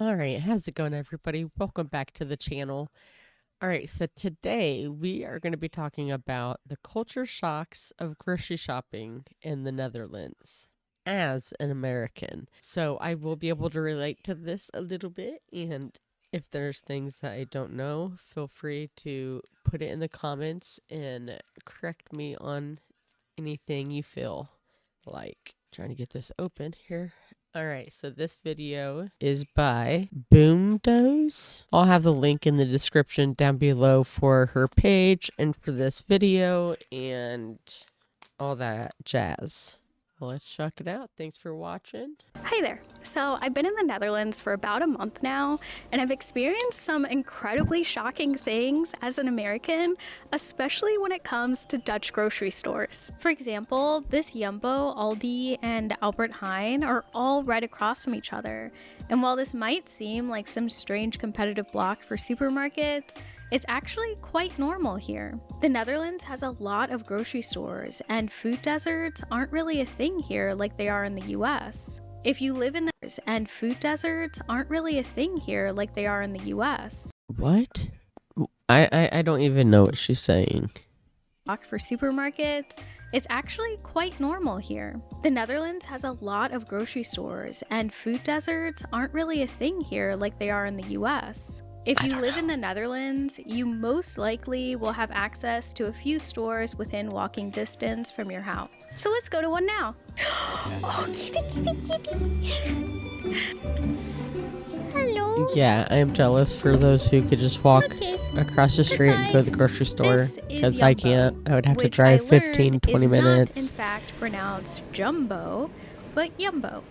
All right, how's it going, everybody? Welcome back to the channel. All right, so today we are going to be talking about the culture shocks of grocery shopping in the Netherlands as an American. So I will be able to relate to this a little bit, and if there's things that I don't know, feel free to put it in the comments and correct me on anything you feel like. Trying to get this open here. All right, so this video is by Boomdoze. I'll have the link in the description down below for her page and for this video and all that jazz. Let's check it out. Thanks for watching. Hi there. So I've been in the Netherlands for about a month now, and I've experienced some incredibly shocking things as an American, especially when it comes to Dutch grocery stores. For example, this Jumbo, Aldi, and Albert Heijn are all right across from each other. And while this might seem like some strange competitive block for supermarkets, it's actually quite normal here. The Netherlands has a lot of grocery stores, and food deserts aren't really a thing here like they are in the US. If you live in the and food deserts aren't really a thing here like they are in the US. What? I don't even know what she's saying. For supermarkets, it's actually quite normal here. The Netherlands has a lot of grocery stores, and food deserts aren't really a thing here like they are in the US. If you live in the Netherlands, you most likely will have access to a few stores within walking distance from your house. So let's go to one now. Oh, kitty, kitty, kitty. Hello. Yeah, I am jealous for those who could just walk across the street and go to the grocery store, because I can't. I would have to drive 15, 20 minutes. Not, in fact, pronounced jumbo, but yumbo.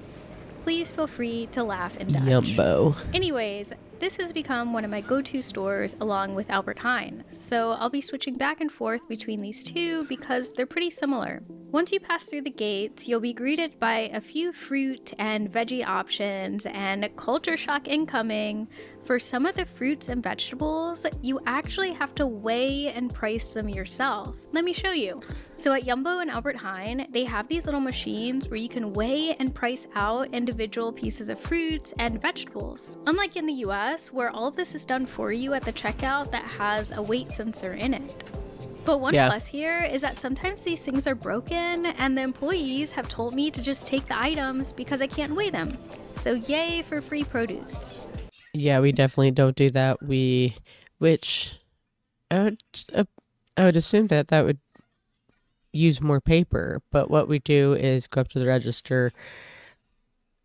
Please feel free to laugh in Dutch. Yumbo. Anyways, this has become one of my go-to stores along with Albert Heijn, so I'll be switching back and forth between these two because they're pretty similar. Once you pass through the gates, you'll be greeted by a few fruit and veggie options and culture shock incoming. For some of the fruits and vegetables, you actually have to weigh and price them yourself. Let me show you. So at Jumbo and Albert Heijn, they have these little machines where you can weigh and price out individual pieces of fruits and vegetables. Unlike in the US, where all of this is done for you at the checkout that has a weight sensor in it. But one plus here is that sometimes these things are broken and the employees have told me to just take the items because I can't weigh them. So yay for free produce. Yeah, we definitely don't do that. Which I would assume that would use more paper, but what we do is go up to the register.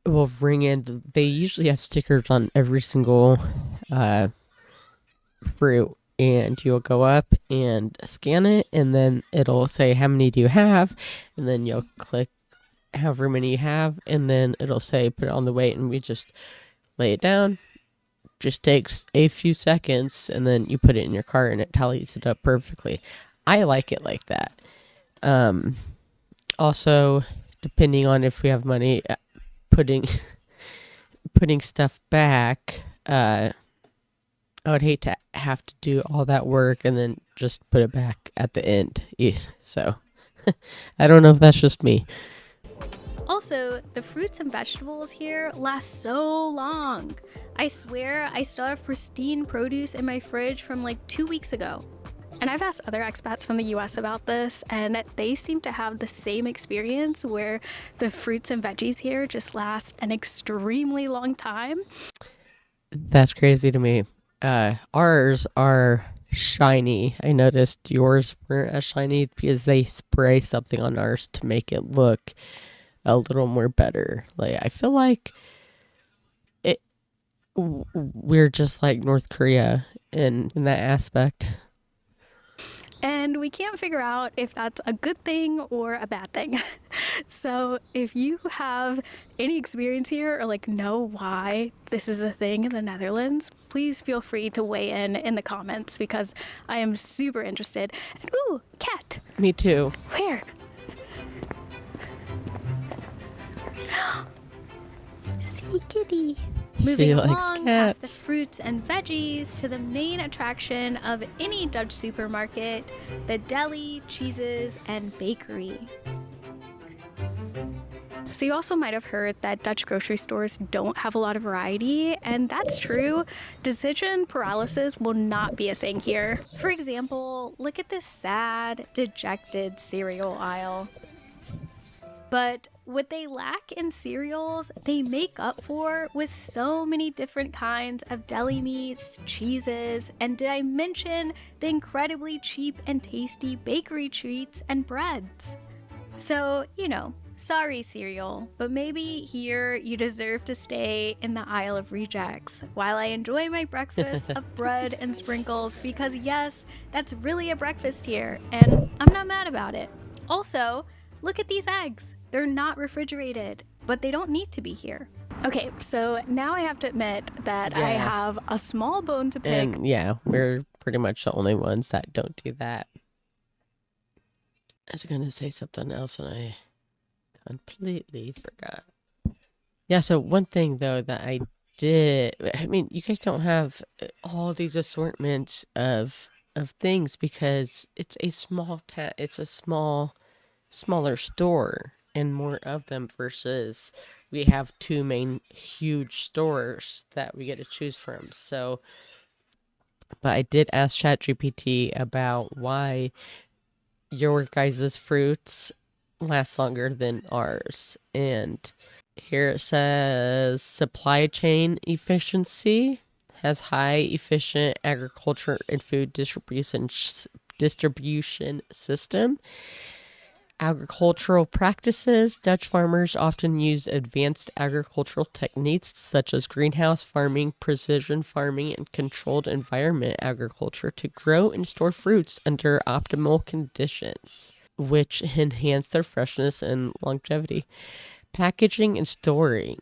We'll ring in. They usually have stickers on every single fruit, and you'll go up and scan it, and then it'll say how many do you have, and then you'll click however many you have, and then it'll say put it on the weight, and we just lay it down. Just takes a few seconds, and then you put it in your cart and it tallies it up perfectly. I like it like that. Also, depending on if we have money, putting stuff back, I would hate to have to do all that work and then just put it back at the end. So I don't know if that's just me. Also, the fruits and vegetables here last so long. I swear I still have pristine produce in my fridge from like 2 weeks ago. And I've asked other expats from the US about this, and they seem to have the same experience where the fruits and veggies here just last an extremely long time. That's crazy to me. Ours are shiny. I noticed yours weren't as shiny because they spray something on ours to make it look a little more better. Like, I feel like we're just like North Korea in that aspect. And we can't figure out if that's a good thing or a bad thing. So if you have any experience here or like know why this is a thing in the Netherlands, please feel free to weigh in the comments because I am super interested. And ooh, cat. Me too. Where? See kitty. Moving along past the fruits and veggies to the main attraction of any Dutch supermarket, the deli, cheeses, and bakery. So, you also might have heard that Dutch grocery stores don't have a lot of variety, and that's true. Decision paralysis will not be a thing here. For example, look at this sad, dejected cereal aisle. But what they lack in cereals, they make up for with so many different kinds of deli meats, cheeses, and did I mention the incredibly cheap and tasty bakery treats and breads? So, sorry, cereal, but maybe here you deserve to stay in the aisle of rejects while I enjoy my breakfast of bread and sprinkles because, yes, that's really a breakfast here, and I'm not mad about it. Also, look at these eggs. They're not refrigerated, but they don't need to be here. Okay, so now I have to admit that I Yeah. have a small bone to pick. And yeah, we're pretty much the only ones that don't do that. I was going to say something else and I completely forgot. Yeah, so one thing though that I did, I mean, you guys don't have all these assortments of things because it's a it's a smaller store and more of them versus we have two main huge stores that we get to choose from. So, but I did ask ChatGPT about why your guys' fruits last longer than ours. And here it says supply chain efficiency has high efficient agriculture and food distribution system. Agricultural practices. Dutch farmers often use advanced agricultural techniques such as greenhouse farming, precision farming, and controlled environment agriculture to grow and store fruits under optimal conditions, which enhance their freshness and longevity. Packaging and storage.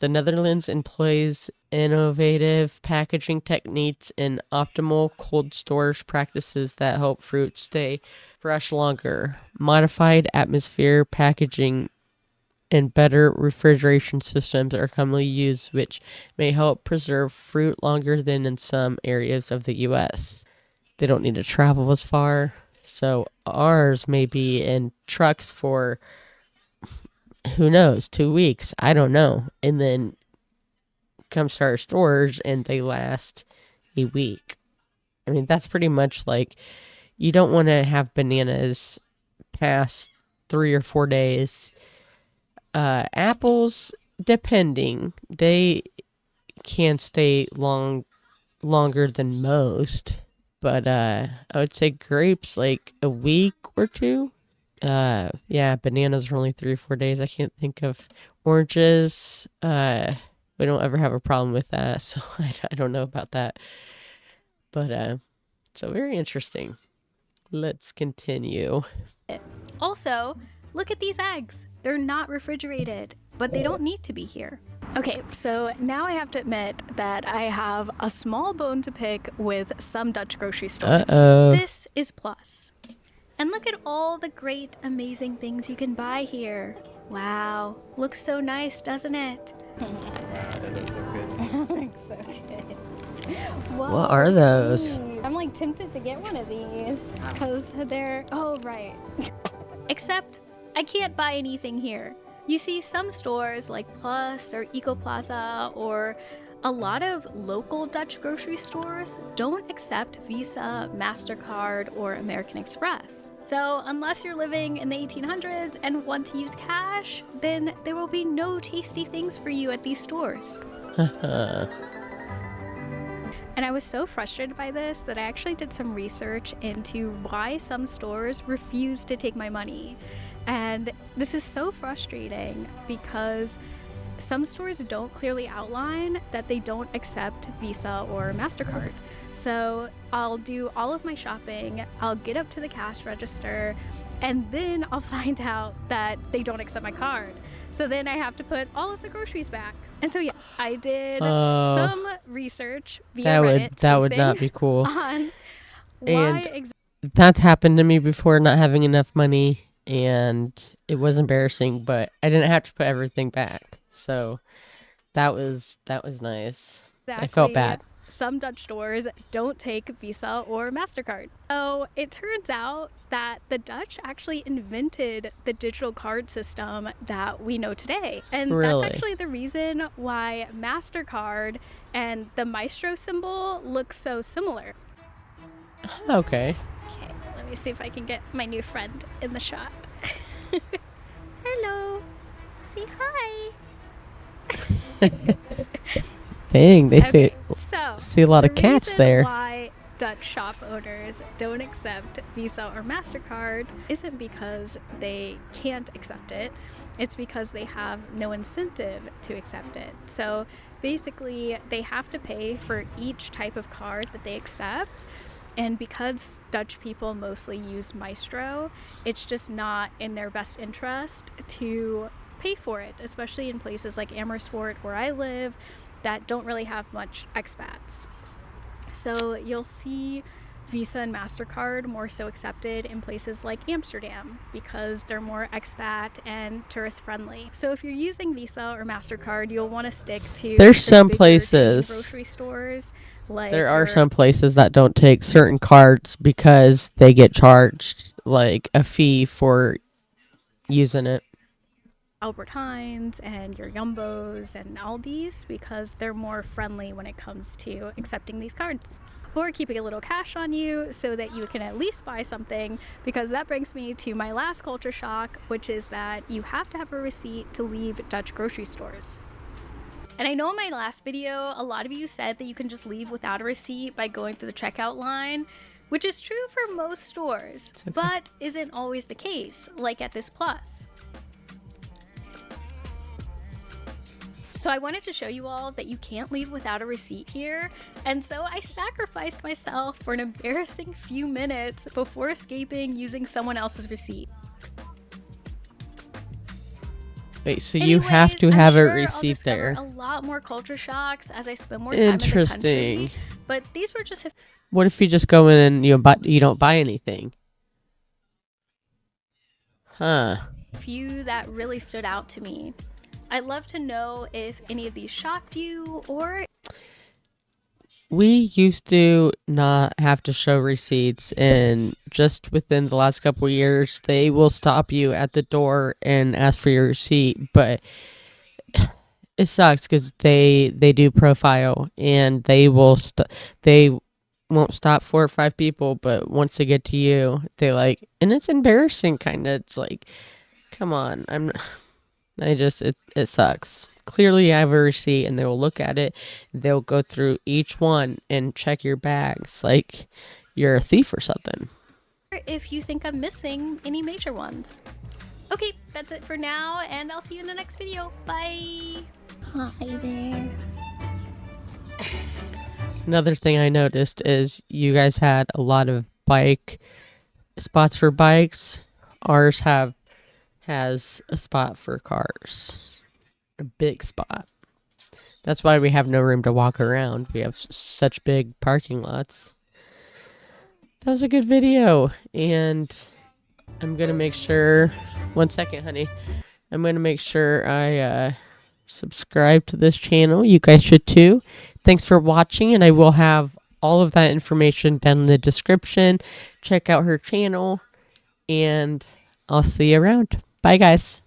The Netherlands employs innovative packaging techniques and optimal cold storage practices that help fruit stay fresh longer. Modified atmosphere packaging and better refrigeration systems are commonly used, which may help preserve fruit longer than in some areas of the US. They don't need to travel as far. So ours may be in trucks for who knows, 2 weeks. I don't know. And then comes to our stores and they last a week. I mean, that's pretty much like you don't want to have bananas past 3 or 4 days. Apples, depending, they can stay longer than most. But I would say grapes like a week or two. Yeah, bananas are only 3 or 4 days. I can't think of oranges. We don't ever have a problem with that, so I don't know about that. But so very interesting. Let's continue. Also, look at these eggs. They're not refrigerated, but they don't need to be here. Okay, so now I have to admit that I have a small bone to pick with some Dutch grocery stores. Uh-oh. This is Plus. And look at all the great, amazing things you can buy here. Wow, looks so nice, doesn't it? Wow, that looks so good. Looks so good. Whoa, What are those? geez. I'm like tempted to get one of these because they're, oh, right. Except I can't buy anything here. You see, some stores like Plus or Eco Plaza or a lot of local Dutch grocery stores don't accept Visa, MasterCard, or American Express. So, unless you're living in the 1800s and want to use cash, then there will be no tasty things for you at these stores. And I was so frustrated by this that I actually did some research into why some stores refuse to take my money. And this is so frustrating because some stores don't clearly outline that they don't accept Visa or MasterCard. So I'll do all of my shopping, I'll get up to the cash register, and then I'll find out that they don't accept my card. So then I have to put all of the groceries back. And so yeah, I did some research via Reddit. That would not be cool. On why And exactly. that's happened to me before, not having enough money, and it was embarrassing, but I didn't have to put everything back. So that was nice. I felt bad. some Dutch stores don't take Visa or MasterCard. So it turns out that the Dutch actually invented the digital card system that we know today. And that's Really? actually the reason why MasterCard and the Maestro symbol look so similar. Okay. Okay, let me see if I can get my new friend in the shot. Hello. Say hi. Dang, they Okay, so see a lot of cats reason there. why Dutch shop owners don't accept Visa or MasterCard isn't because they can't accept it, it's because they have no incentive to accept it. So basically, they have to pay for each type of card that they accept. And because Dutch people mostly use Maestro, it's just not in their best interest to pay for it, especially in places like Amersfoort, where I live, that don't really have much expats. So you'll see Visa and MasterCard more so accepted in places like Amsterdam because they're more expat and tourist friendly. So if you're using Visa or MasterCard, you'll want to stick to There's the some bigger chain places. grocery stores. Like There are some places that don't take certain cards because they get charged like a fee for using it. Albert Heijn's and your Jumbos and Aldi's because they're more friendly when it comes to accepting these cards. Or keeping a little cash on you so that you can at least buy something, because that brings me to my last culture shock, which is that you have to have a receipt to leave Dutch grocery stores. And I know in my last video, a lot of you said that you can just leave without a receipt by going through the checkout line, which is true for most stores, Okay. but isn't always the case, like at this Plus. So I wanted to show you all that you can't leave without a receipt here, and so I sacrificed myself for an embarrassing few minutes before escaping using someone else's receipt. Wait, so you have to have a receipt there. A lot more culture shocks as I spend more time in the Interesting. country, but these were just a What if you just go in and you don't buy anything? Huh. few that really stood out to me. I'd love to know if any of these shocked you, or We used to not have to show receipts, and just within the last couple of years, they will stop you at the door and ask for your receipt. But it sucks because they do profile, and they won't stop 4 or 5 people, but once they get to you, they like, and it's embarrassing, kind of. It's like, come on, it sucks. Clearly, I have a receipt, and they will look at it. They'll go through each one and check your bags like you're a thief or something. if you think I'm missing any major ones. Okay, that's it for now, and I'll see you in the next video. Bye! Hi there. Another thing I noticed is you guys had a lot of bike spots for bikes. Ours has a spot for cars. A big spot. That's why we have no room to walk around. We have such big parking lots. That was a good video, and I'm gonna make sure. 1 second, honey. I'm gonna make sure I subscribe to this channel. You guys should too. Thanks for watching, and I will have all of that information down in the description. Check out her channel, and I'll see you around. Bye, guys.